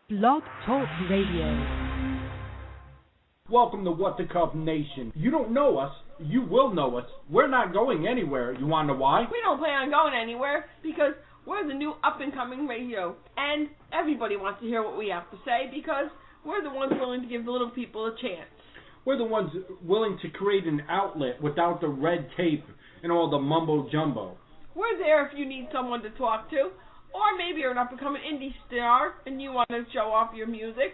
Blog Talk Radio. Welcome to What the Cup Nation. You don't know us, you will know us. We're not going anywhere. You want to know why? We don't plan on going anywhere because we're the new up-and-coming radio, and everybody wants to hear what we have to say because we're the ones willing to give the little people a chance. We're the ones willing to create an outlet without the red tape and all the mumbo-jumbo. We're there if you need someone to talk to, or maybe you're an up-and-coming indie star and you want to show off your music,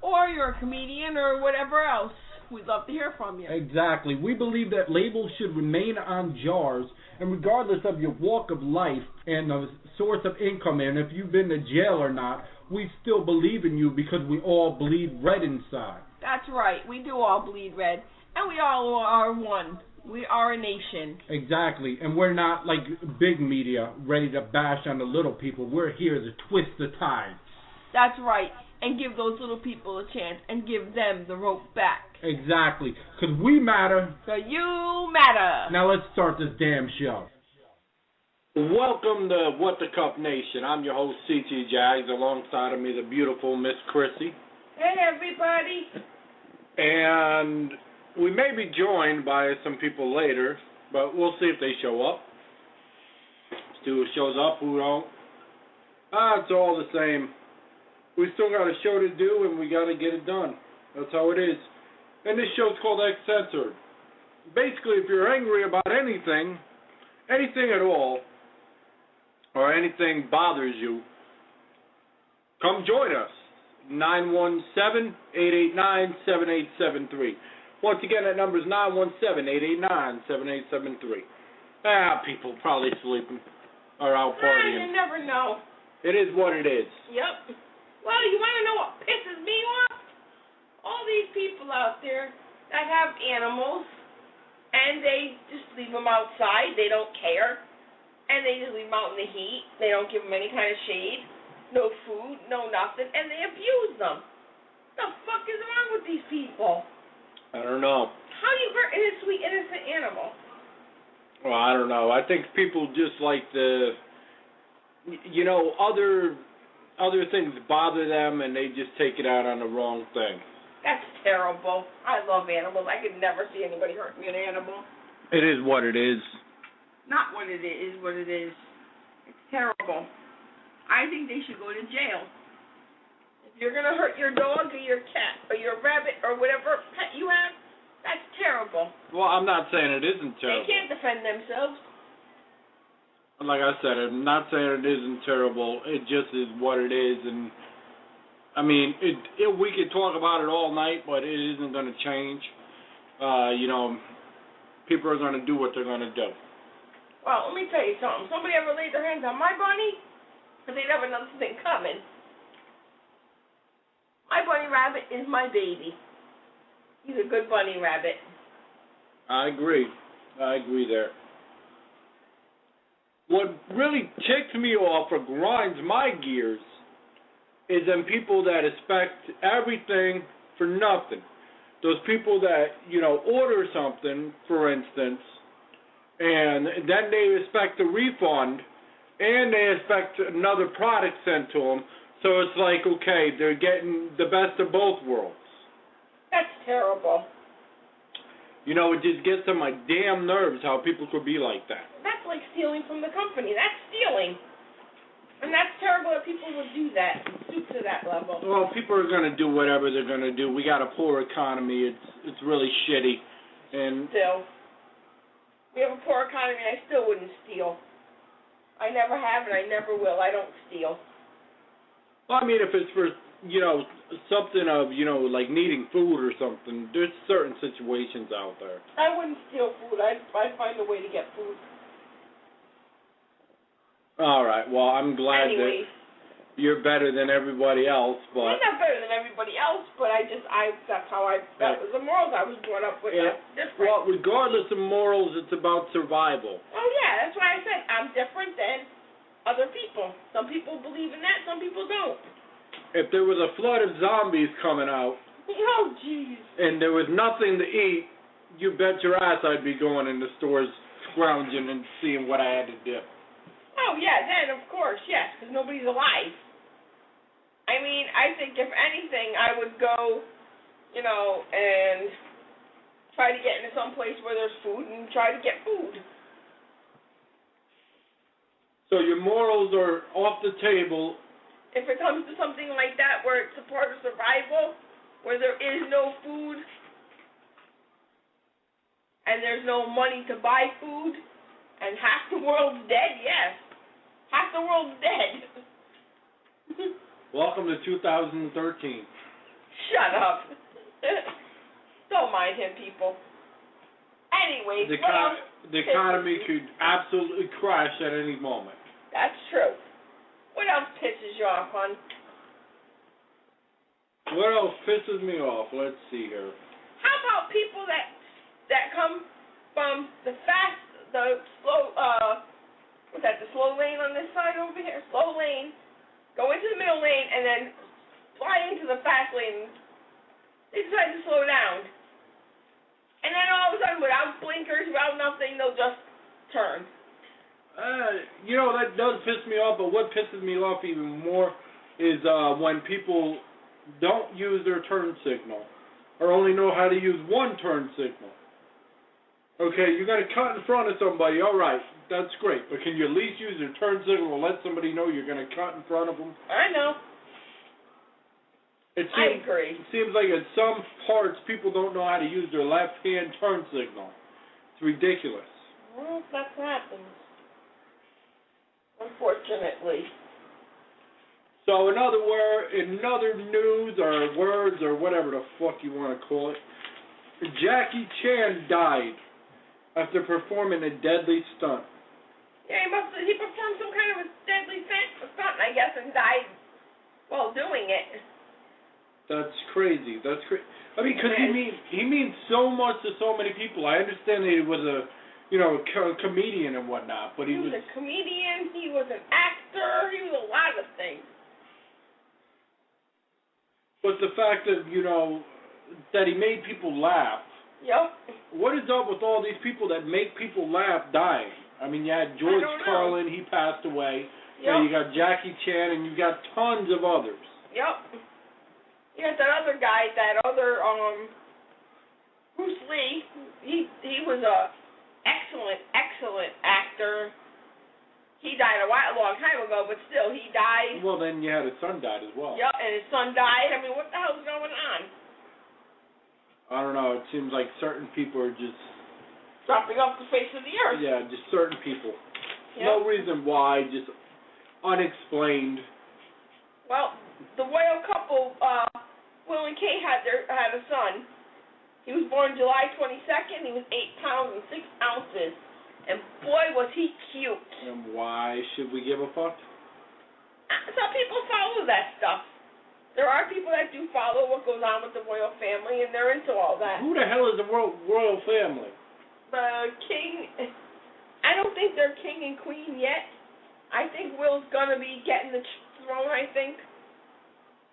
or you're a comedian or whatever else. We'd love to hear from you. Exactly. We believe that labels should remain on jars, and regardless of your walk of life and the source of income and if you've been to jail or not, we still believe in you because we all bleed red inside. That's right. We do all bleed red, and we all are one. We are a nation. Exactly. And we're not like big media ready to bash on the little people. We're here to twist the tide. That's right. And give those little people a chance and give them the rope back. Exactly. Because we matter. So you matter. Now let's start this damn show. Welcome to What the Cup Nation. I'm your host, C.T. Jags. Alongside of me, the beautiful Miss Chrissy. Hey, everybody. And we may be joined by some people later, but we'll see if they show up. See who shows up, who don't. It's all the same. We still got a show to do, and we got to get it done. That's how it is. And this show's called Censored. Basically, if you're angry about anything at all, or anything bothers you, come join us. 917-889-7873. Once again, that number is 917-889-7873. People probably sleeping or out partying. You never know. It is what it is. Yep. Well, you want to know what pisses me off? All these people out there that have animals, and they just leave them outside. They don't care. And they just leave them out in the heat. They don't give them any kind of shade, no food, no nothing, and they abuse them. What the fuck is wrong with these people? I don't know. How do you hurt a sweet, innocent animal? Well, I don't know. I think people just like the, other things bother them, and they just take it out on the wrong thing. That's terrible. I love animals. I could never see anybody hurting an animal. It is what it is. Not what it is, what it is. It's terrible. I think they should go to jail. If you're going to hurt your dog or your cat or your rabbit or whatever pet you have, that's terrible. Well, I'm not saying it isn't terrible. They can't defend themselves. Like I said, I'm not saying it isn't terrible. It just is what it is. And, I mean, we could talk about it all night, but it isn't going to change. People are going to do what they're going to do. Well, let me tell you something. Somebody ever laid their hands on my bunny? Because they'd have another thing coming. My bunny rabbit is my baby. He's a good bunny rabbit. I agree there. What really ticks me off or grinds my gears is them people that expect everything for nothing. Those people that, order something, for instance, and then they expect a refund, and they expect another product sent to them. So it's like, okay, they're getting the best of both worlds. That's terrible. It just gets on my damn nerves how people could be like that. That's like stealing from the company. That's stealing. And that's terrible that people would do that, stoop to that level. Well, people are going to do whatever they're going to do. We got a poor economy. It's really shitty. And still, we have a poor economy, and I still wouldn't steal. I never have, and I never will. I don't steal. Well, I mean, if it's for, something of, like needing food or something, there's certain situations out there. I wouldn't steal food. I'd find a way to get food. All right. Well, I'm glad that you're better than everybody else, but I'm not better than everybody else, but that's how that was the morals I was brought up with. Yeah. Well, regardless of morals, it's about survival. Oh, yeah. That's why I said I'm different than other people. Some people believe in that, some people don't. If there was a flood of zombies coming out, oh jeez, and there was nothing to eat, you bet your ass I'd be going in the stores scrounging and seeing what I had to do. Oh, yeah, then, of course, yes, because nobody's alive. I mean, I think if anything, I would go, and try to get into some place where there's food and try to get food. So your morals are off the table. If it comes to something like that where it's a part of survival, where there is no food and there's no money to buy food and half the world's dead, yes. Half the world's dead. Welcome to 2013. Shut up. Don't mind him, people. Anyways, the economy could absolutely crash at any moment. That's true. What else pisses you off, hon? What else pisses me off? Let's see here. How about people that come from the slow lane on this side over here? Slow lane, go into the middle lane, and then fly into the fast lane. They decide to slow down. And then all of a sudden, without blinkers, without nothing, they'll just turn. That does piss me off, but what pisses me off even more is when people don't use their turn signal or only know how to use one turn signal. Okay, you're going to cut in front of somebody, all right, that's great, but can you at least use your turn signal and let somebody know you're going to cut in front of them? I know. I agree. It seems like in some parts people don't know how to use their left-hand turn signal. It's ridiculous. Well, that's what happens. Unfortunately. So in other news or words or whatever the fuck you want to call it, Jackie Chan died after performing a deadly stunt. Yeah, he performed some kind of a deadly stunt, I guess, and died while doing it. That's crazy. I mean, because he means so much to so many people. I understand that he was a comedian and whatnot, but he was a comedian. He was an actor. He was a lot of things. But the fact that that he made people laugh. Yep. What is up with all these people that make people laugh dying? I mean, you had George Carlin. He passed away. Yep. You got Jackie Chan, and you got tons of others. Yep. You got that other guy, Bruce Lee. He was a excellent actor. He died a long time ago, but still, he died. Well, then you had his son died as well. Yep, and his son died. I mean, what the hell's going on? I don't know. It seems like certain people are just dropping off the face of the earth. Yeah, just certain people. Yep. No reason why, just unexplained. Well, the royal couple, Will and Kate, had a son. He was born July 22nd. He was 8 pounds and 6 ounces. And boy, was he cute. And why should we give a fuck? Some people follow that stuff. There are people that do follow what goes on with the royal family, and they're into all that. Who the hell is the royal family? The king. I don't think they're king and queen yet. I think Will's going to be getting the throne, I think.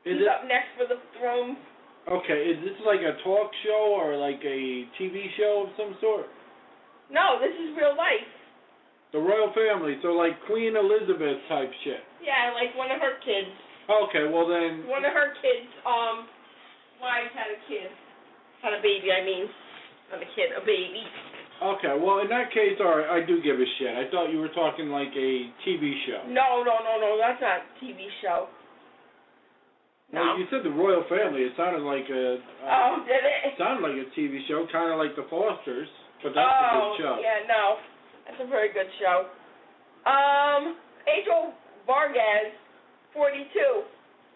He's up next for the throne. Okay, is this like a talk show or like a TV show of some sort? No, this is real life. The royal family, so like Queen Elizabeth type shit. Yeah, like one of her kids. Okay, well then. One of her kids, wives had a kid. Had a baby, I mean. Not a kid, a baby. Okay, well in that case, alright, I do give a shit. I thought you were talking like a TV show. No, that's not a TV show. No. Well, you said the royal family. It sounded like a. Oh, did it? It sounded like a TV show, kind of like The Fosters, but that's a good show. Oh, yeah, no, that's a very good show. Angel Vargas, 42.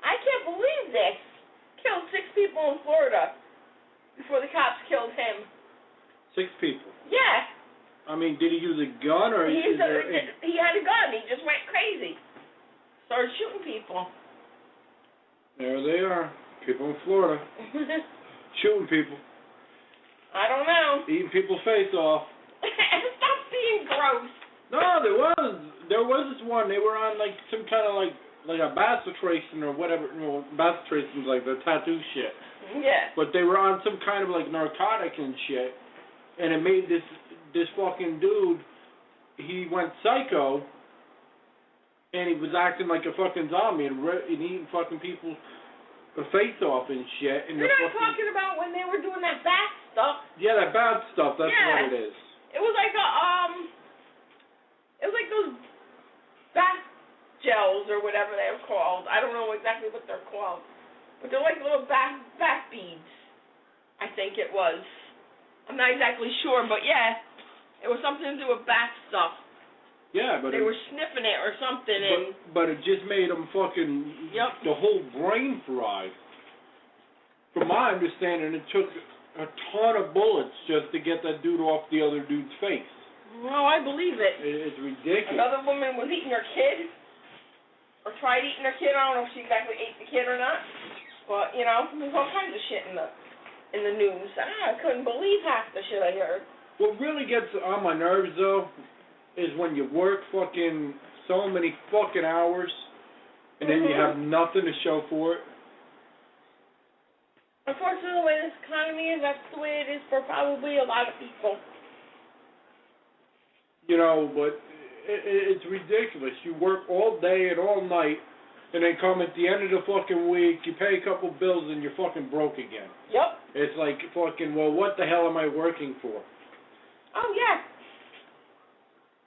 I can't believe this. Killed 6 people in Florida before the cops killed him. 6 people. Yeah. I mean, did he use a gun or? He had a gun. He just went crazy. Started shooting people. There they are. People in Florida. Shooting people. I don't know. Eating people's face off. Stop being gross. No, there was this one. They were on like some kind of like a bastration or whatever. Bastration's like the tattoo shit. Yeah. But they were on some kind of like narcotic and shit, and it made this fucking dude. He went psycho, And he was acting like a fucking zombie and eating fucking people's face off and shit. And You're not talking about when they were doing that bat stuff. Yeah, that bad stuff. That's what it is. It was like it was like those bat gels or whatever they're called. I don't know exactly what they're called, but they're like little bat beads. I think it was. I'm not exactly sure, but yeah, it was something to do with bat stuff. Yeah, but they were sniffing it or something, but it just made them fucking the whole brain fried. From my understanding, it took a ton of bullets just to get that dude off the other dude's face. No, I believe it. It's ridiculous. Another woman was eating her kid, or tried eating her kid. I don't know if she exactly ate the kid or not, but you know, there's all kinds of shit in the news. I couldn't believe half the shit I heard. What really gets on my nerves though is when you work fucking so many fucking hours and then you have nothing to show for it. Unfortunately, the way this economy is, that's the way it is for probably a lot of people. You know, but it's ridiculous. You work all day and all night, and then come at the end of the fucking week, you pay a couple bills, and you're fucking broke again. Yep. It's like fucking, well, what the hell am I working for? Oh, yeah.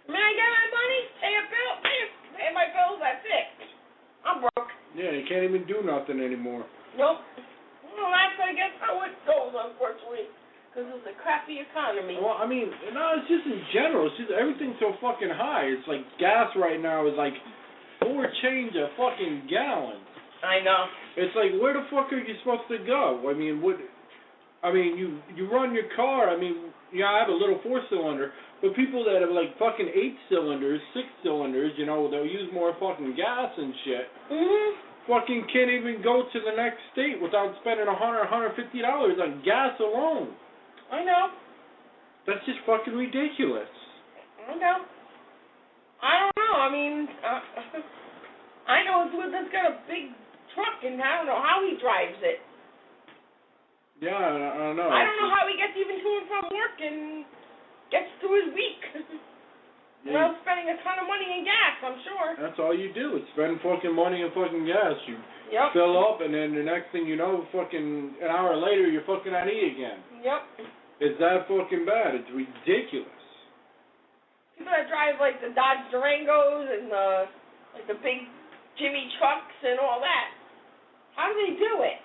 When I get my money, pay a bill, pay my bills, that's it. I'm broke. Yeah, you can't even do nothing anymore. Nope. Well, that's, I guess, how it goes, unfortunately, because it's a crappy economy. Well, I mean, no, it's just in general. It's just everything's so fucking high. It's like gas right now is like $4 change a fucking gallon. I know. It's like, where the fuck are you supposed to go? I mean, you run your car. I mean, yeah, I have a little 4-cylinder, but people that have like fucking 8 cylinders, 6 cylinders, you know, they'll use more fucking gas and shit. Fucking can't even go to the next state without spending $100, $150 on gas alone. I know. That's just fucking ridiculous. I know. I don't know. I mean, I know a dude that's got a big truck, and I don't know how he drives it. Yeah, I don't know. I don't know how he gets even to and from work and gets through his week. Without spending a ton of money in gas, I'm sure. That's all you do. Is spend fucking money in fucking gas. You fill up, and then the next thing you know, fucking an hour later, you're fucking at E again. Yep. It's that fucking bad. It's ridiculous. People that drive like the Dodge Durangos and the big Jimmy trucks and all that. How do they do it?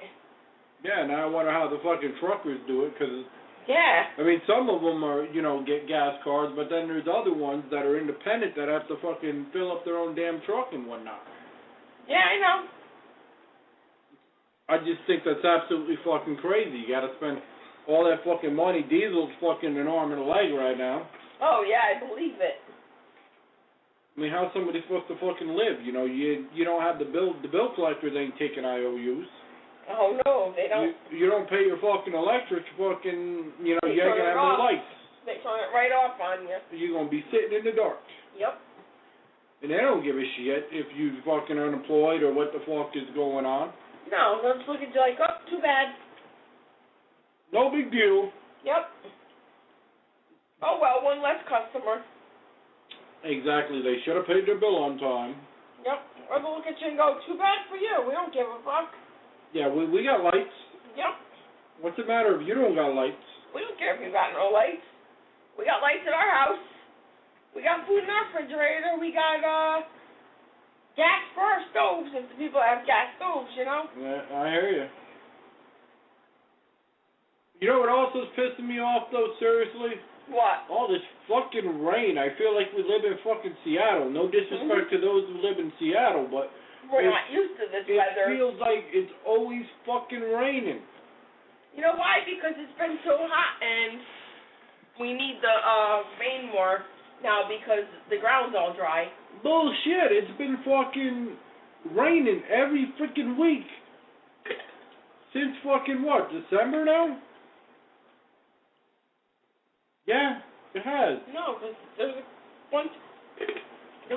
Yeah, now I wonder how the fucking truckers do it, because yeah. I mean, some of them are, you know, get gas cards, but then there's other ones that are independent that have to fucking fill up their own damn truck and whatnot. Yeah, I know. I just think that's absolutely fucking crazy. You gotta spend all that fucking money. Diesel's fucking an arm and a leg right now. Oh, yeah, I believe it. I mean, how's somebody supposed to fucking live? You know, you don't have the bill collectors ain't taking IOUs. Oh, no, they don't. You don't pay your fucking electric, fucking, you know, you ain't gonna have no lights. They turn it right off on you. You're gonna be sitting in the dark. Yep. And they don't give a shit if you fucking unemployed or what the fuck is going on. No, they'll just look at you like, oh, too bad. No big deal. Yep. Oh, well, one less customer. Exactly. They should have paid their bill on time. Yep. Or they'll look at you and go, too bad for you. We don't give a fuck. Yeah, we got lights. Yep. What's the matter if you don't got lights? We don't care if you got no lights. We got lights at our house. We got food in our refrigerator. We got gas for our stoves if the people have gas stoves, you know? Yeah, I hear you. You know what also is pissing me off, though, seriously? What? All this fucking rain. I feel like we live in fucking Seattle. No disrespect to those who live in Seattle, but we're not used to this weather. It feels like it's always fucking raining. You know why? Because it's been so hot, and we need the rain more now because the ground's all dry. Bullshit. It's been fucking raining every freaking week. Since fucking what, December now? Yeah, it has. No, because there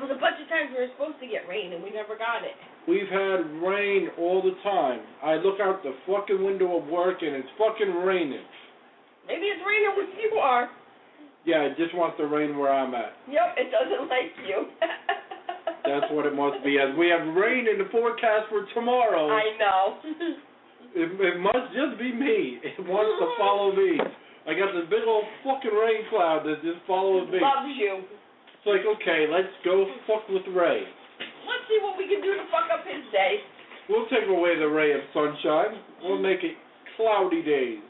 was a bunch of times we were supposed to get rain, and we never got it. We've had rain all the time. I look out the fucking window of work, and it's fucking raining. Maybe it's raining where you are. Yeah, it just wants to rain where I'm at. Yep, it doesn't like you. That's what it must be. As we have rain in the forecast for tomorrow. I know. It must just be me. It wants to follow me. I got this big old fucking rain cloud that just follows me. Loves you. It's like, okay, let's go fuck with Ray. Let's see what we can do to fuck up his day. We'll take away the ray of sunshine. We'll make it cloudy days.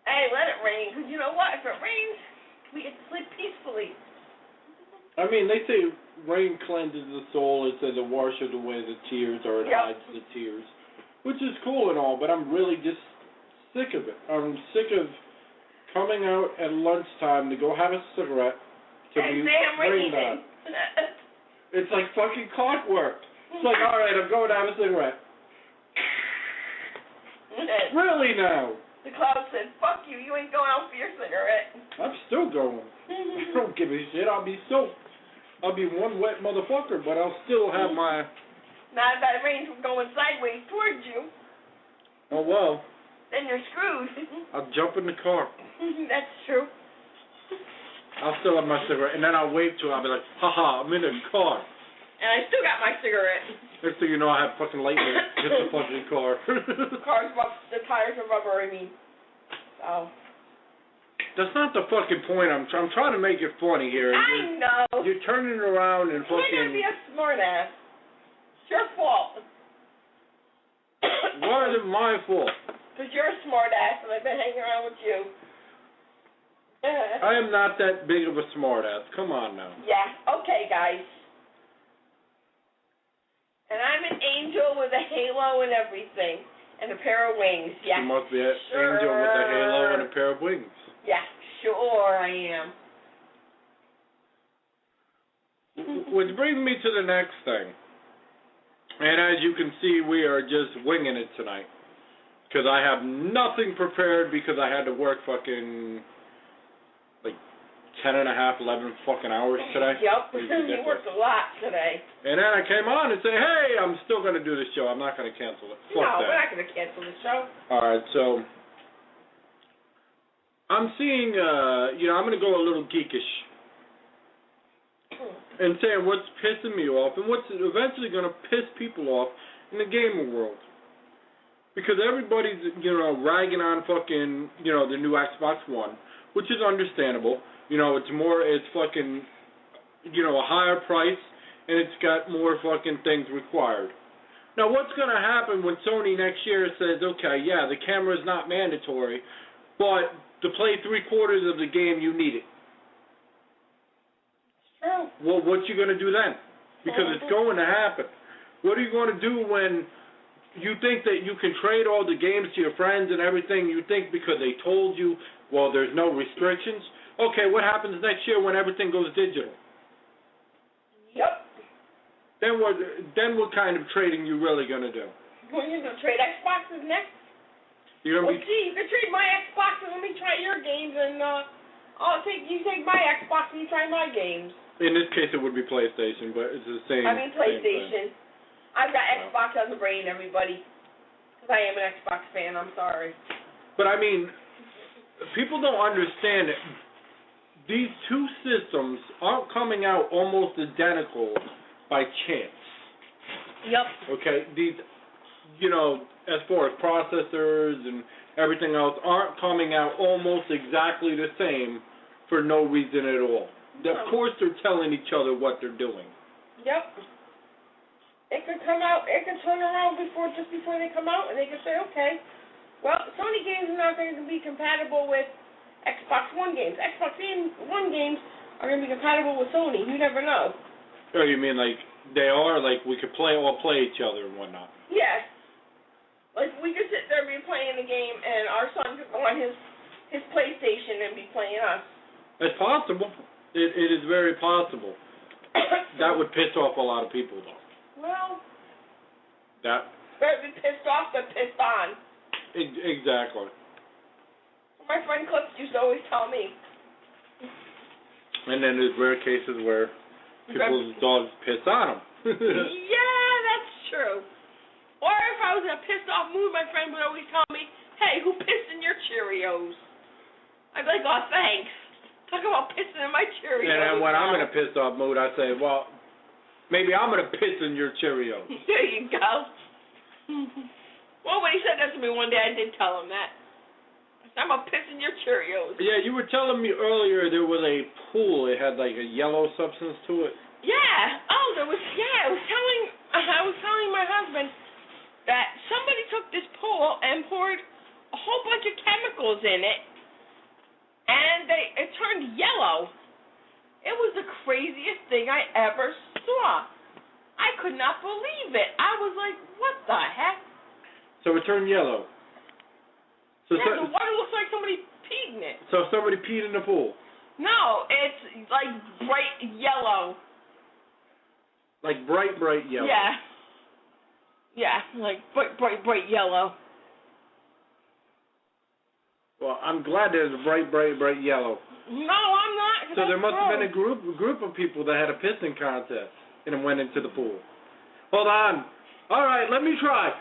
Hey, let it rain, because you know what? If it rains, we get to sleep peacefully. I mean, they say rain cleanses the soul. It says it washes away the tears, or it hides the tears, which is cool and all, but I'm really just sick of it. I'm sick of coming out at lunchtime to go have a cigarette to be rained on. It's like fucking clockwork. It's like, all right, I'm going to have a cigarette. Really now? The cloud said, fuck you, you ain't going out for your cigarette. I'm still going. I don't give a shit. I'll be one wet motherfucker, but I'll still have my... Not if that rain's going sideways towards you. Oh, well. Then you're screwed. I'll jump in the car. That's true. I'll still have my cigarette, and then I'll wave to it. I'll be like, haha, I'm in the car. And I still got my cigarette. Next thing you know, I have fucking lightning. Just the fucking car. The tires are rubber, I mean. So. That's not the fucking point. I'm trying to make it funny here. I know. You're turning it around and fucking... You're going to be a smart ass. It's your fault. Why is it my fault? Because you're a smart ass and I've been hanging around with you. I am not that big of a smart ass. Come on now. Yeah. Okay, guys. And I'm an angel with a halo and everything. And a pair of wings. Yeah. You must be an sure. angel with a halo and a pair of wings. Yeah, sure I am. Which brings me to the next thing. And as you can see, we are just winging it tonight. Because I have nothing prepared because I had to work fucking... 10 and a half, 11 fucking hours today. Yep, you worked a lot today. And then I came on and said, hey, I'm still going to do this show. I'm not going to cancel it. Fuck that. We're not going to cancel the show. All right, so I'm seeing, I'm going to go a little geekish and saying what's pissing me off and what's eventually going to piss people off in the gaming world. Because everybody's, ragging on fucking, the new Xbox One, which is understandable. It's fucking, a higher price, and it's got more fucking things required. Now, what's going to happen when Sony next year says, okay, yeah, the camera's not mandatory, but to play 3/4 of the game, you need it? True. Well, what you going to do then? Because it's going to happen. What are you going to do when you think that you can trade all the games to your friends and everything? You think because they told you, well, there's no restrictions? Okay, what happens next year when everything goes digital? Yep. Then what kind of trading you really going to do? Well, you're going to trade Xboxes next? You're gonna you can trade my Xbox and let me try your games, and you take my Xbox and you try my games. In this case, it would be PlayStation, but it's the same. I mean PlayStation. I've got Xbox on the brain, everybody. Because I am an Xbox fan, I'm sorry. But I mean, people don't understand it. These two systems aren't coming out almost identical by chance. Yep. Okay, these, as far as processors and everything else, aren't coming out almost exactly the same for no reason at all. Of course they're telling each other what they're doing. Yep. It could come out, it could turn around just before they come out, and they could say, okay, well, Sony games are not going to be compatible with Xbox One games. Xbox One games are going to be compatible with Sony. You never know. Oh, you mean like they are? Like we could all play each other and whatnot? Yes. Like we could sit there and be playing the game, and our son could go on his PlayStation and be playing us. It's possible. It is very possible. That would piss off a lot of people, though. Well, that better be pissed off than pissed on. Exactly. My friend Clips used to always tell me. And then there's rare cases where people's dogs piss on them. Yeah, that's true. Or if I was in a pissed off mood, my friend would always tell me, hey, who pissed in your Cheerios? I'd be like, oh, thanks. Talk about pissing in my Cheerios. And when I'm in a pissed off mood, I say, well, Maybe I'm going to piss in your Cheerios. There you go. Well, when he said that to me one day, I did tell him that. I'm going to piss in your Cheerios. Yeah, you were telling me earlier there was a pool. It had like a yellow substance to it. Yeah. Oh, there was. Yeah, I was telling my husband that somebody took this pool and poured a whole bunch of chemicals in it, and it turned yellow. It was the craziest thing I ever saw. I could not believe it. I was like, what the heck? So it turned yellow. So yeah, the water looks like somebody peed in it. So somebody peed in the pool? No, it's like bright yellow. Like bright yellow? Yeah. Yeah, like bright yellow. Well, I'm glad there's bright yellow. No, I'm not. So there must have been a group of people that had a pissing contest and went into the pool. Hold on. All right, let me try.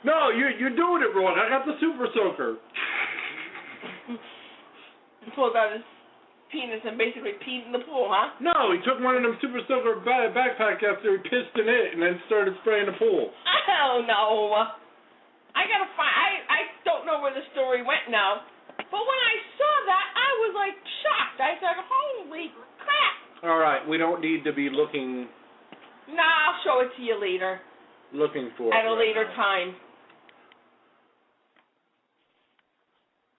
No, you're doing it wrong. I got the super soaker. He pulled out his penis and basically peed in the pool, huh? No, he took one of them super soaker backpack after he pissed in it and then started spraying the pool. Oh no. I don't know where the story went now. But when I saw that, I was like shocked. I said, holy crap. All right, we don't need to be looking. Nah, I'll show it to you later. Looking for at it a right later now. time.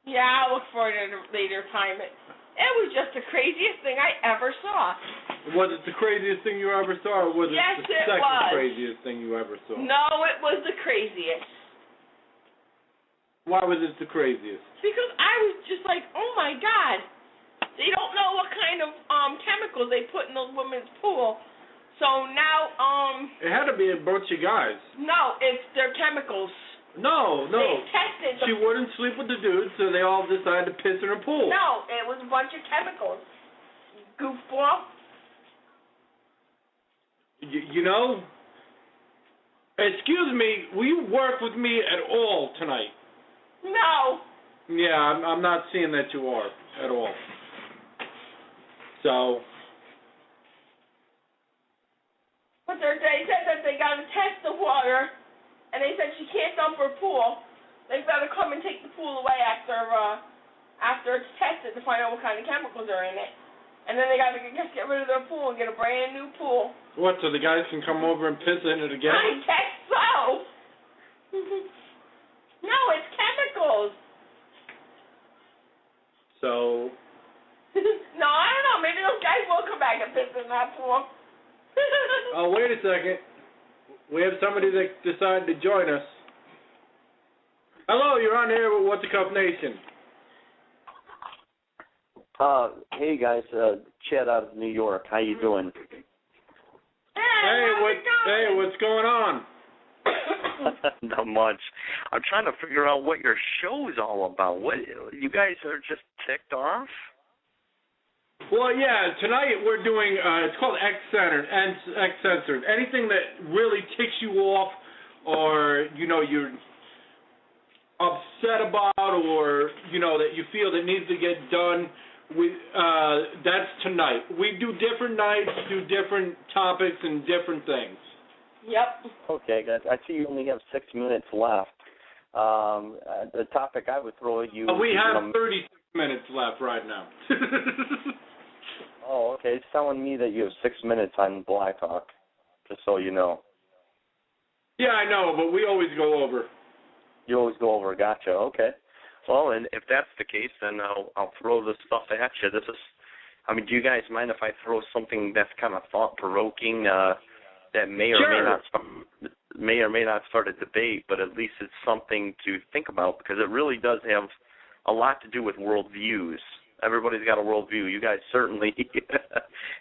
Yeah, I'll look for it at a later time. It was just the craziest thing I ever saw. Was it the craziest thing you ever saw, or was Yes, it the it second was. craziest thing you ever saw? No, it was the craziest. Why was it the craziest? Because I was just like, oh my God. They don't know what kind of chemicals they put in the women's pool. So now, It had to be a bunch of guys. no, it's their chemicals. No. They tested She wouldn't sleep with the dudes, so they all decided to piss in her pool. No, it was a bunch of chemicals. Goofball. You know, excuse me, will you work with me at all tonight? No. Yeah, I'm not seeing that you are at all. So. But they said that they got to test the water, and they said she can't dump her pool. They better come and take the pool away after it's tested to find out what kind of chemicals are in it. And then they got to just get rid of their pool and get a brand new pool. What, so the guys can come over and piss in it again? I guess so. No, it's chemicals. So. No, I don't know. Maybe those guys will come back and piss in that pool. Oh, wait a second. We have somebody that decided to join us. Hello, you're on air with What the Cup Nation. Hey guys, Chad out of New York. How you doing? Hey, what's going on? Not much. I'm trying to figure out what your show's all about. What you guys are just ticked off? Well, yeah, tonight we're doing, it's called censored. Anything that really ticks you off or, you're upset about or, that you feel that needs to get done, that's tonight. We do different nights, do different topics and different things. Yep. Okay, guys. I see you only have 6 minutes left. The topic I would throw at you... We have 36 minutes left right now. Oh, okay. It's telling me that you have 6 minutes on Black Hawk, just so you know. Yeah, I know, but we always go over. You always go over. Gotcha. Okay. Well, and if that's the case, then I'll throw this stuff at you. Do you guys mind if I throw something that's kind of thought-provoking that may or may not start a debate, but at least it's something to think about because it really does have a lot to do with worldviews. Everybody's got a worldview. You guys certainly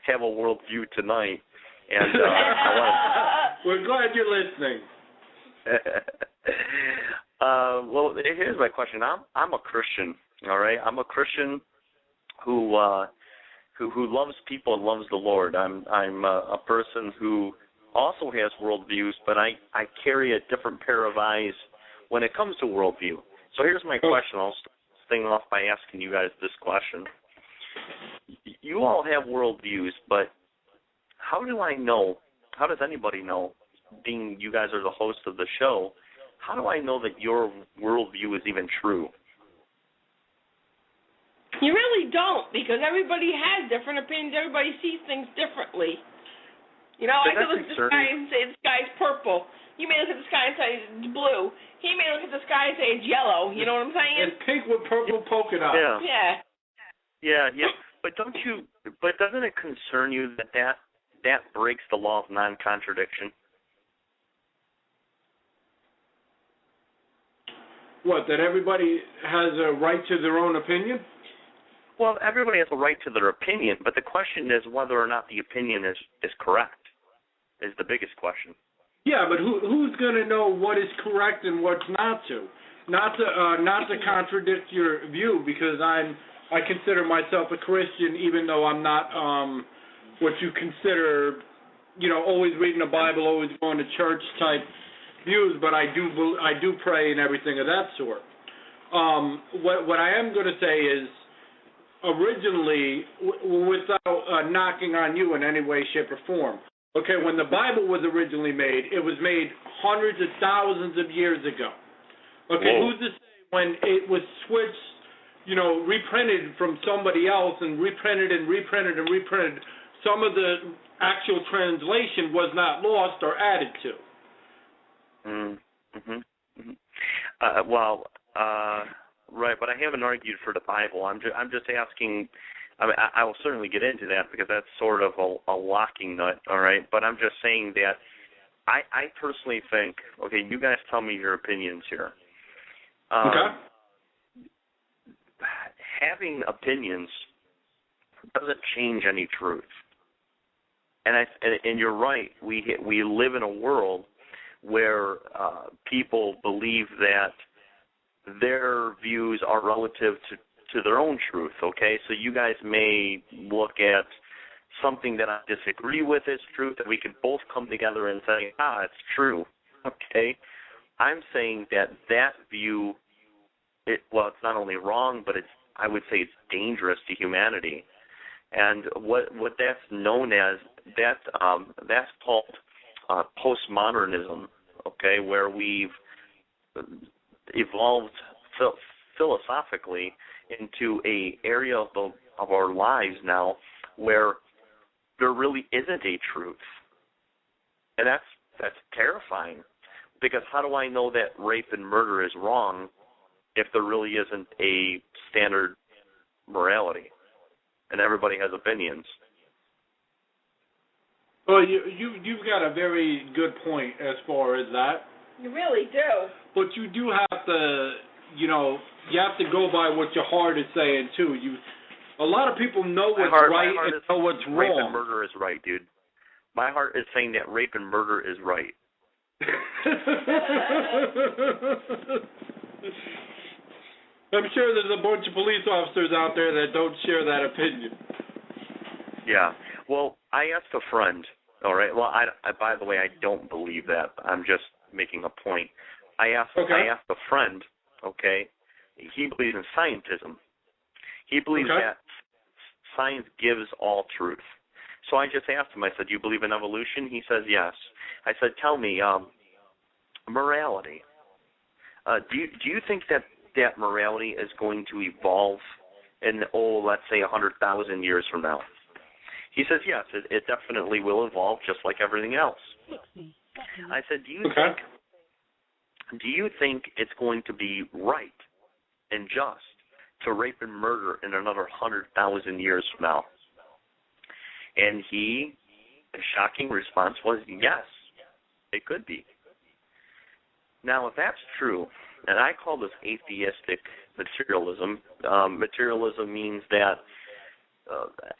have a worldview tonight, and we're glad you're listening. Well, here's my question. I'm a Christian. All right, I'm a Christian who loves people and loves the Lord. I'm a person who also has worldviews, but I carry a different pair of eyes when it comes to worldview. So here's my question. I'll start this thing off by asking you guys this question. you all have worldviews, but how do I know, how does anybody know, being you guys are the host of the show, how do I know that your worldview is even true? You really don't, because everybody has different opinions. Everybody sees things differently. You know, I could look at the sky and say the sky's purple. You may look at the sky and say it's blue. He may look at the sky and say it's yellow. You know what I'm saying? It's pink with purple polka dots. Yeah. But doesn't it concern you that breaks the law of non-contradiction? What, that everybody has a right to their own opinion? Well, everybody has a right to their opinion, but the question is whether or not the opinion is correct, is the biggest question. Yeah, but who's going to know what is correct and what's not to? Not to contradict your view, because I consider myself a Christian, even though I'm not what you consider, always reading the Bible, always going to church type views. But I do pray and everything of that sort. What I am going to say is, originally, without knocking on you in any way, shape, or form. Okay, when the Bible was originally made, it was made hundreds of thousands of years ago. Okay, Whoa. Who's to say when it was switched, reprinted from somebody else and reprinted, some of the actual translation was not lost or added to? Right, but I haven't argued for the Bible. I'm just asking. I mean, I will certainly get into that because that's sort of a locking nut, all right? But I'm just saying that I personally think, okay, you guys tell me your opinions here. Okay. Having opinions doesn't change any truth. And you're right, we live in a world where people believe that their views are relative to their own truth, okay? So you guys may look at something that I disagree with as truth, and we can both come together and say, it's true, okay? I'm saying that view, it's not only wrong, but I would say it's dangerous to humanity. And what that's known as, that's called postmodernism, okay, where we've evolved philosophically into a area of our lives now where there really isn't a truth, and that's terrifying. Because how do I know that rape and murder is wrong if there really isn't a standard morality, and everybody has opinions? Well, you've got a very good point as far as that. You really do. But you do have to, you have to go by what your heart is saying too. A lot of people know what's right and know what's wrong. Rape and murder is right, dude. My heart is saying that rape and murder is right. I'm sure there's a bunch of police officers out there that don't share that opinion. Yeah. Well, I asked a friend, all right? Well, I by the way, I don't believe that. I'm just making a point. I asked a friend, okay? He believes in scientism. He believes that science gives all truth. So I just asked him, I said, do you believe in evolution? He says, yes. I said, tell me, morality. Do you think that morality is going to evolve in, let's say 100,000 years from now? He says, yes, it definitely will evolve just like everything else. I said, do you think it's going to be right and just to rape and murder in another 100,000 years from now? And the shocking response was, yes, it could be. Now, if that's true, and I call this atheistic materialism, materialism means that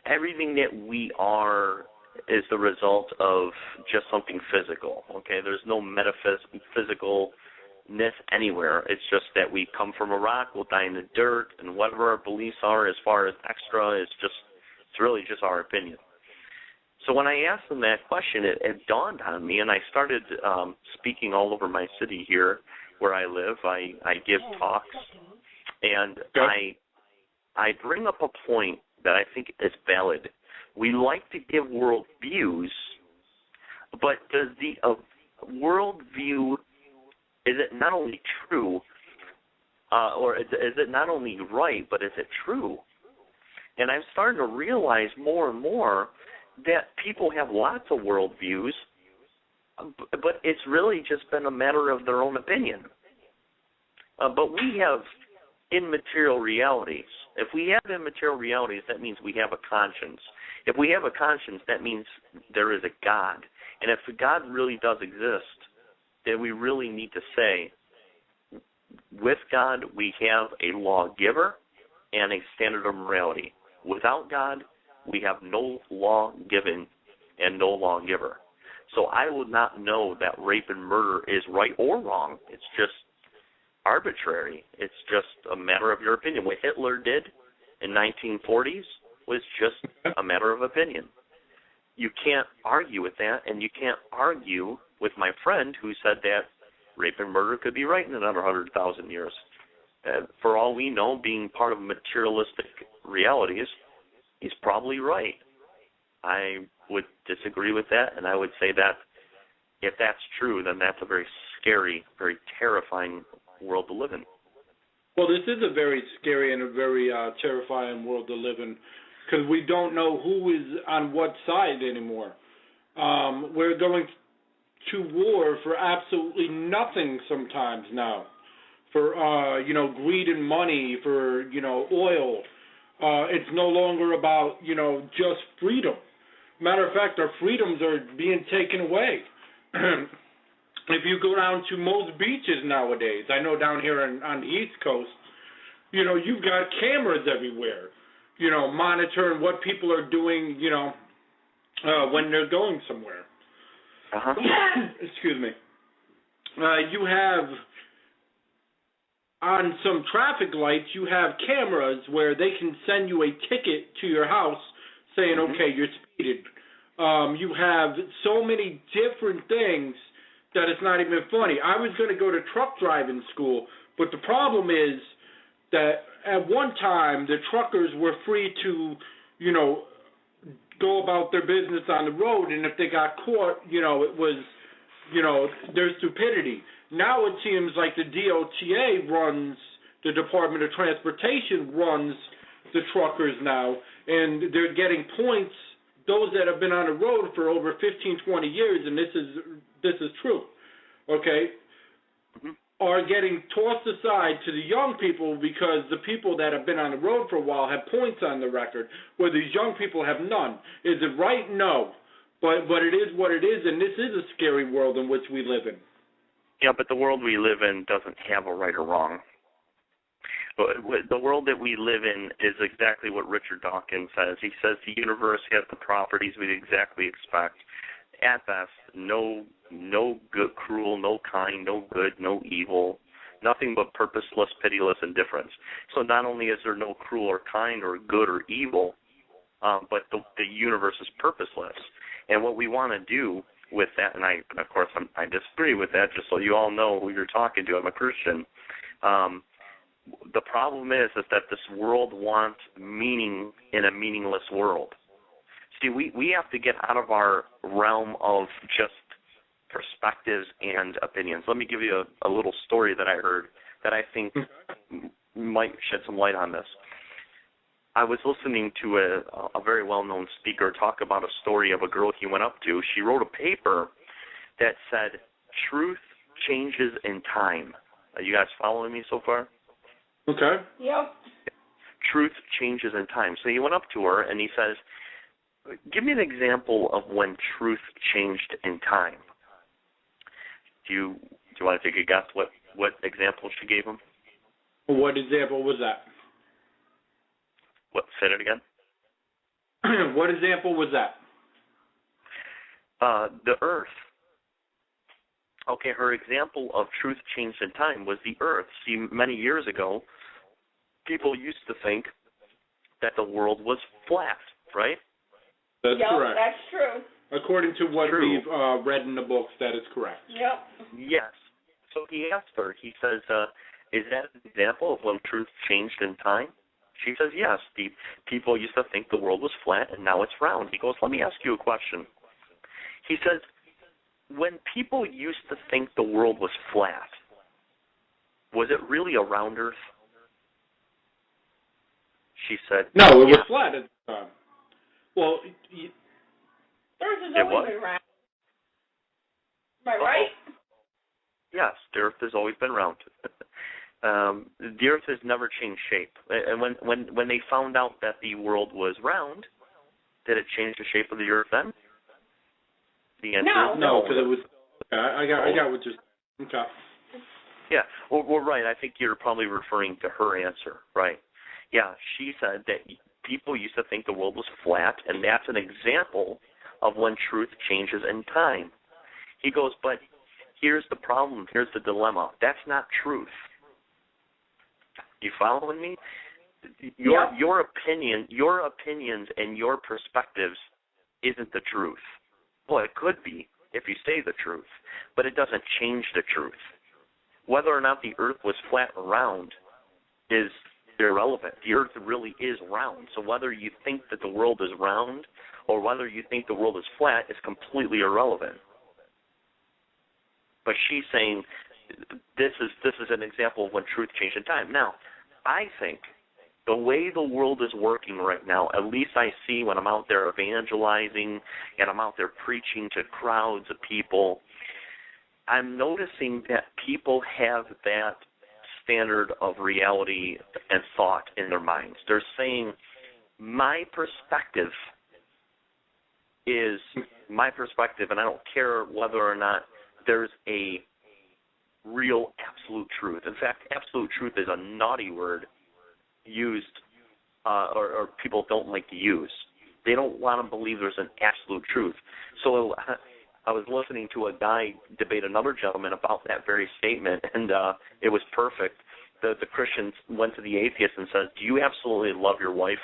everything that we are is the result of just something physical, okay? There's no metaphysicalness anywhere. It's just that we come from a rock, we'll die in the dirt, and whatever our beliefs are as far as extra, it's really just our opinion. So when I asked them that question, it dawned on me, and I started speaking all over my city here where I live. I give talks, and I bring up a point that I think is valid. We like to give world views, but does the world view, is it not only true, or is it not only right, but is it true? And I'm starting to realize more and more that people have lots of world views, but it's really just been a matter of their own opinion. But we have immaterial realities. If we have immaterial realities, that means we have a conscience. If we have a conscience, that means there is a God. And if God really does exist, then we really need to say, with God, we have a lawgiver and a standard of morality. Without God, we have no law given and no lawgiver. So I would not know that rape and murder is right or wrong. It's just arbitrary. It's just a matter of your opinion. What Hitler did in 1940s was just a matter of opinion. You can't argue with that, and you can't argue with my friend who said that rape and murder could be right in another 100,000 years. For all we know, being part of materialistic realities, he's probably right. I would disagree with that, and I would say that if that's true, then that's a very scary, very terrifying world to live in. Well, this is a very scary and a very terrifying world to live in, because we don't know who is on what side anymore. We're going to war for absolutely nothing sometimes now, for greed and money, for oil. It's no longer about just freedom. Matter of fact, our freedoms are being taken away. If you go down to most beaches nowadays, I know down here on the East Coast, you've got cameras everywhere, monitoring what people are doing, when they're going somewhere. Uh-huh. Excuse me. You have, on some traffic lights, you have cameras where they can send you a ticket to your house saying, okay, you're speeding. You have so many different things that it's not even funny. I was going to go to truck driving school, but the problem is that at one time the truckers were free to, go about their business on the road, and if they got caught, it was, their stupidity. Now it seems like the DOTA runs, the Department of Transportation runs the truckers now, and they're getting points, those that have been on the road for over 15, 20 years, and this is true, okay, are getting tossed aside to the young people because the people that have been on the road for a while have points on the record, where these young people have none. Is it right? No. But it is what it is, and this is a scary world in which we live in. Yeah, but the world we live in doesn't have a right or wrong. The world that we live in is exactly what Richard Dawkins says. He says the universe has the properties we'd exactly expect. At best, no good, cruel, no kind, no good, no evil, nothing but purposeless, pitiless indifference. So not only is there no cruel or kind or good or evil, but the universe is purposeless. And what we want to do with that, and I disagree with that, just so you all know who you're talking to. I'm a Christian. The problem is that this world wants meaning in a meaningless world. See, we have to get out of our realm of just perspectives and opinions. Let me give you a little story that I heard that I think might shed some light on this. I was listening to a very well-known speaker talk about a story of a girl he went up to. She wrote a paper that said, truth changes in time. Are you guys following me so far? Okay. Yep. Truth changes in time. So he went up to her and he says, give me an example of when truth changed in time. Do you want to take a guess what example she gave him? What example was that? What? Say it again. What example was that? The Earth. Okay, her example of truth changed in time was the Earth. See, many years ago, people used to think that the world was flat, right? That's correct. That's true. According to what we've read in the books, that is correct. Yep. Yes. So he asked her, he says, is that an example of when truth changed in time? She says, yes, the people used to think the world was flat, and now it's round. He goes, let me ask you a question. He says, when people used to think the world was flat, was it really a round Earth? She said, no, it was yeah. flat at the time. Well, Earth has It always was? been round. Am I right? Yes, the Earth has always been round. The Earth has never changed shape. And when they found out that the world was round, did it change the shape of the Earth then? The answer is no, because it was. I got what you're saying. Okay. Yeah, well, right. I think you're probably referring to her answer, right? Yeah, she said that people used to think the world was flat, and that's an example of when truth changes in time. He goes, but here's the problem. Here's the dilemma. That's not truth. You following me? Your opinion, your opinions, and your perspectives isn't the truth. Well, it could be if you say the truth, but it doesn't change the truth. Whether or not the Earth was flat or round is irrelevant. The Earth really is round. So whether you think that the world is round or whether you think the world is flat is completely irrelevant. But she's saying this is an example of when truth changed in time. Now, I think the way the world is working right now, at least I see when I'm out there evangelizing and I'm out there preaching to crowds of people, I'm noticing that people have that standard of reality and thought in their minds. They're saying, my perspective is my perspective, and I don't care whether or not there's a real absolute truth. In fact, absolute truth is a naughty word used or people don't like to use. They don't want to believe there's an absolute truth. So I was listening to a guy debate another gentleman about that very statement, and it was perfect. The Christian went to the atheist and said, do you absolutely love your wife?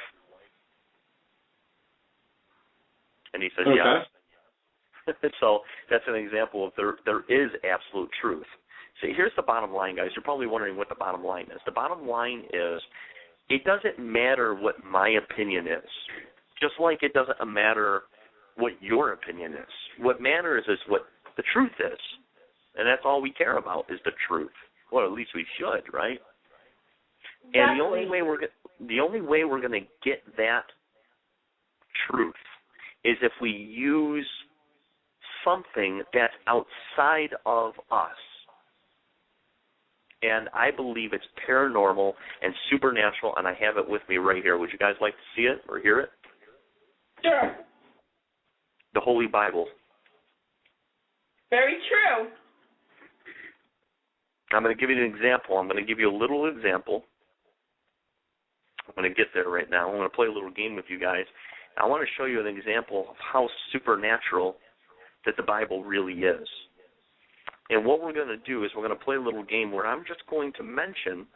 And he said, yes. So that's an example of there is absolute truth. See, here's the bottom line, guys. You're probably wondering what the bottom line is. The bottom line is it doesn't matter what my opinion is, just like it doesn't matter what your opinion is. What matters is what the truth is, and that's all we care about is the truth. Well, at least we should, right? Exactly. And the only way we're going to get that truth is if we use something that's outside of us. And I believe it's paranormal and supernatural, and I have it with me right here. Would you guys like to see it or hear it? Sure. The Holy Bible. Very true. I'm going to give you an example. I'm going to give you a little example. I'm going to get there right now. I'm going to play a little game with you guys. I want to show you an example of how supernatural that the Bible really is. And what we're going to do is we're going to play a little game where I'm just going to mention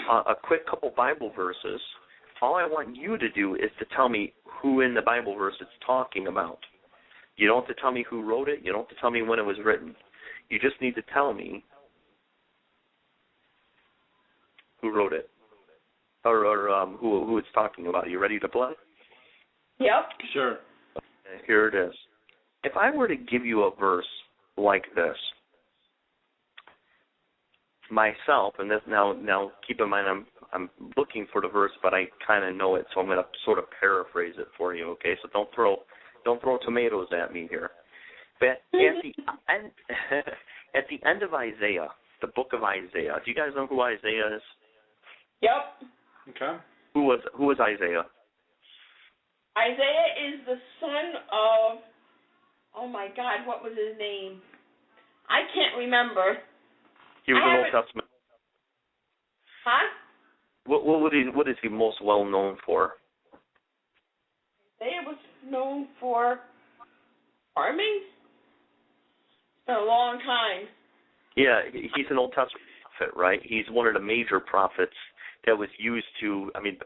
a quick couple Bible verses. All I want you to do is to tell me who in the Bible verse it's talking about. You don't have to tell me who wrote it. You don't have to tell me when it was written. You just need to tell me who wrote it or who it's talking about. Are you ready to play? Yep. Sure. Okay, here it is. If I were to give you a verse like this, myself, and this now keep in mind I'm looking for the verse, but I kind of know it, so I'm going to sort of paraphrase it for you. Okay, so don't throw tomatoes at me here. But at the end of Isaiah, the book of Isaiah, do you guys know who Isaiah is? Yep. Okay. Who was Isaiah? Isaiah is the son of, oh my God, what was his name? I can't remember. He was an Old Testament. Huh? What is he most well known for? Isaiah was known for farming? It's been a long time. Yeah, he's an Old Testament prophet, right? He's one of the major prophets that was used to, I mean,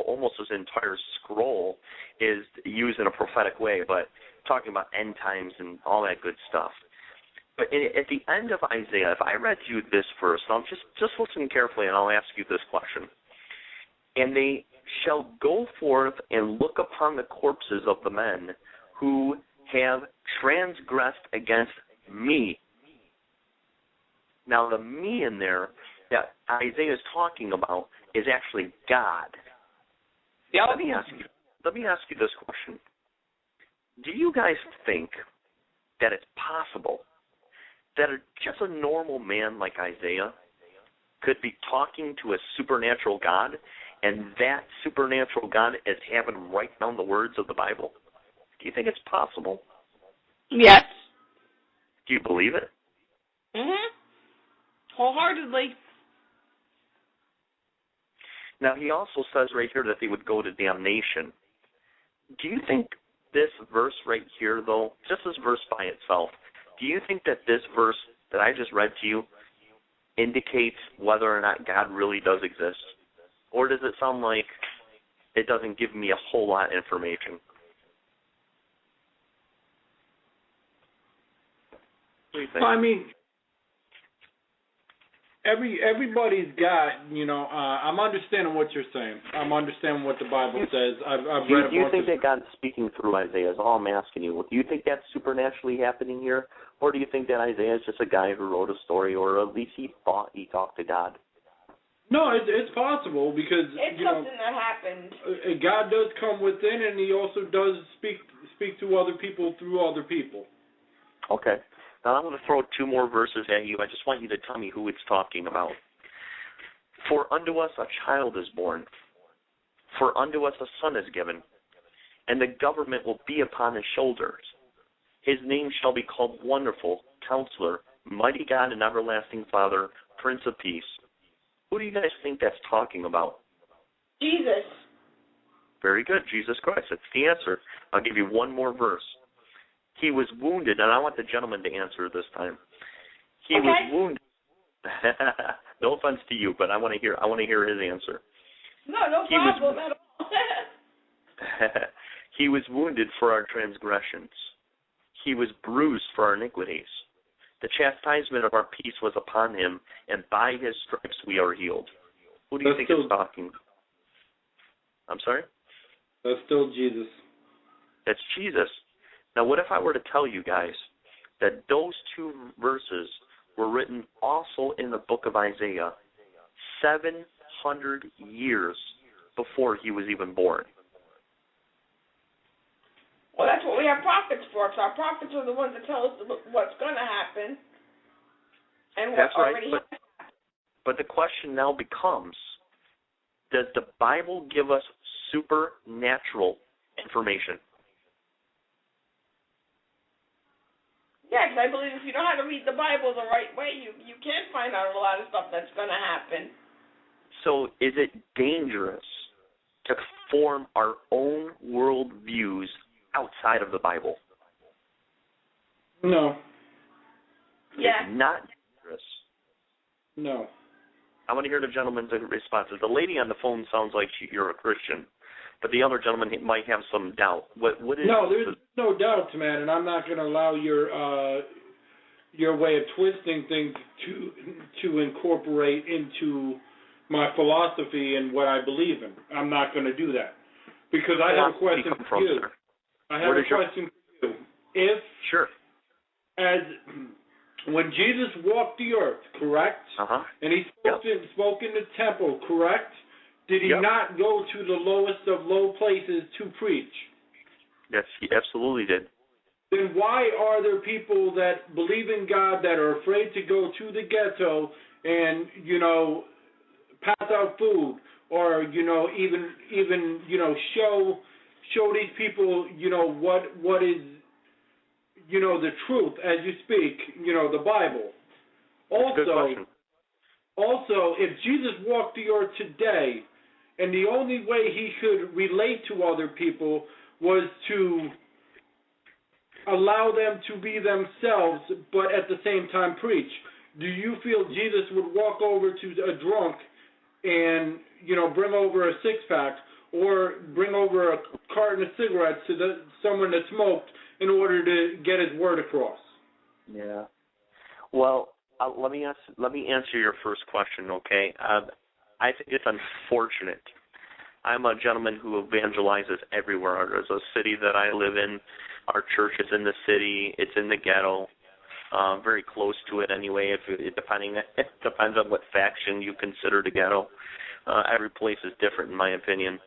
almost his entire scroll is used in a prophetic way, but talking about end times and all that good stuff. But at the end of Isaiah, if I read you this verse, now just listen carefully and I'll ask you this question. And they shall go forth and look upon the corpses of the men who have transgressed against me. Now, the me in there that Isaiah is talking about is actually God. Yep. Let me ask you this question. Do you guys think that it's possible that just a normal man like Isaiah could be talking to a supernatural God, and that supernatural God is having him write down the words of the Bible? Do you think it's possible? Yes. Do you believe it? Wholeheartedly. Now, he also says right here that they would go to damnation. Do you think this verse right here, though, just this verse by itself, do you think that this verse that I just read to you indicates whether or not God really does exist? Or does it sound like it doesn't give me a whole lot of information? What do you think? I mean, everybody's got, I'm understanding what you're saying. I'm understanding what the Bible says. I've read Do you think that God's speaking through Isaiah is all I'm asking you? Do you think that's supernaturally happening here? Or do you think that Isaiah is just a guy who wrote a story, or at least he thought he talked to God? No, it's possible because, It's something that happened. God does come within, and he also does speak to other people through other people. Okay. Now I'm going to throw two more verses at you. I just want you to tell me who it's talking about. For unto us a child is born. For unto us a son is given. And the government will be upon his shoulders. His name shall be called Wonderful, Counselor, Mighty God and Everlasting Father, Prince of Peace. Who do you guys think that's talking about? Jesus. Very good, Jesus Christ. That's the answer. I'll give you one more verse. He was wounded, and I want the gentleman to answer this time. He was wounded. No offense to you, but I want to hear his answer. No problem at all. He was wounded for our transgressions. He was bruised for our iniquities. The chastisement of our peace was upon him, and by his stripes we are healed. Who do you think is talking? I'm sorry? That's still Jesus. That's Jesus. Now, what if I were to tell you guys that those two verses were written also in the book of Isaiah 700 years before he was even born? Well, that's what we have prophets for, because our prophets are the ones that tell us what's going to happen and what already happened. But the question now becomes, does the Bible give us supernatural information? Yeah, because I believe if you know how to read the Bible the right way, you can find out a lot of stuff that's going to happen. So is it dangerous to form our own world views outside of the Bible? No. Yeah. It's not dangerous. No. I want to hear the gentleman's responses. The lady on the phone sounds like you're a Christian, but the other gentleman might have some doubt. What is? No, there's no doubt, man, and I'm not going to allow your way of twisting things to incorporate into my philosophy and what I believe in. I'm not going to do that because I have a question for you. Sir? I have a question for you. If as when Jesus walked the earth, correct? And he spoke in the temple, correct? Did he not go to the lowest of low places to preach? Yes, he absolutely did. Then why are there people that believe in God that are afraid to go to the ghetto and, pass out food or, even show these people, what is, the truth as you speak, the Bible. Also, if Jesus walked the earth today and the only way he could relate to other people was to allow them to be themselves, but at the same time preach, do you feel Jesus would walk over to a drunk and, bring over a six-pack or bring over a carton of cigarettes to someone that smoked in order to get his word across? Yeah. Well, let me answer your first question, okay? I think it's unfortunate I'm a gentleman who evangelizes everywhere. There's a city that I live in. Our church is in the city. It's in the ghetto, very close to it anyway. It depends on what faction you consider the ghetto. Every place is different, in my opinion.